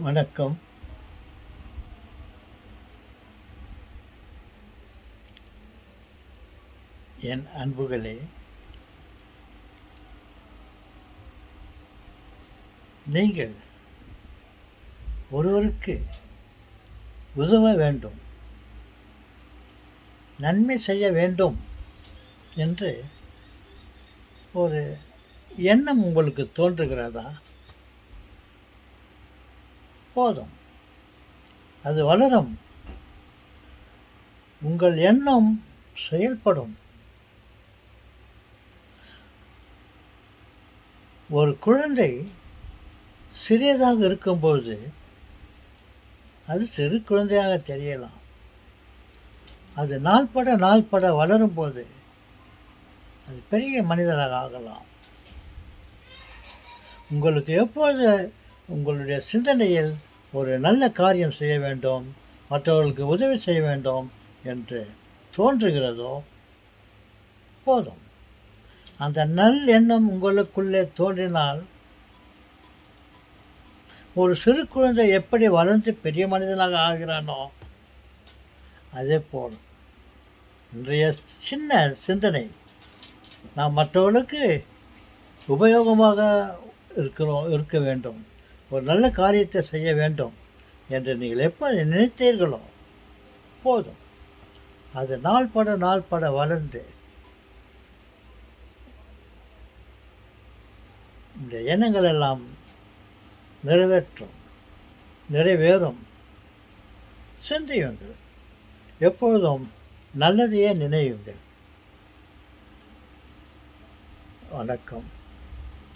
வணக்கம். என் அன்புகளே, நீங்கள் ஒருவருக்கு உதவ வேண்டும், நன்மை செய்ய வேண்டும் என்று ஒரு எண்ணம் உங்களுக்கு தோன்றுகிறதா? போதும், அது வளரும். உங்கள் எண்ணம் செயல்படும். ஒரு குழந்தை சிறியதாக இருக்கும்போது அது சிறு குழந்தையாக தெரியலாம். அது நாள்பட வளரும்போது அது பெரிய மனிதராக ஆகலாம். உங்களுக்கு எப்பொழுது உங்களுடைய சிந்தனையில் ஒரு நல்ல காரியம் செய்ய வேண்டும், மற்றவர்களுக்கு உதவி செய்ய வேண்டும் என்று தோன்றுகிறதோ போதும். அந்த நல் எண்ணம் உங்களுக்குள்ளே தோன்றினால், ஒரு சிறு குழந்தை எப்படி வளர்ந்து பெரிய மனிதனாக ஆகிறானோ அதே போல் இன்றைய சின்ன சிந்தனை நாம் மற்றவர்களுக்கு உபயோகமாக இருக்க வேண்டும், ஒரு நல்ல காரியத்தை செய்ய வேண்டும் என்று நீங்கள் எப்போது நினைத்தீர்களோ போதும், அது நாள்பட வளர்ந்து இந்த எண்ணங்கள் எல்லாம் நிறைவேறும். சிந்தியுங்கள், எப்பொழுதும் நல்லதையே நினையுங்கள். வணக்கம்.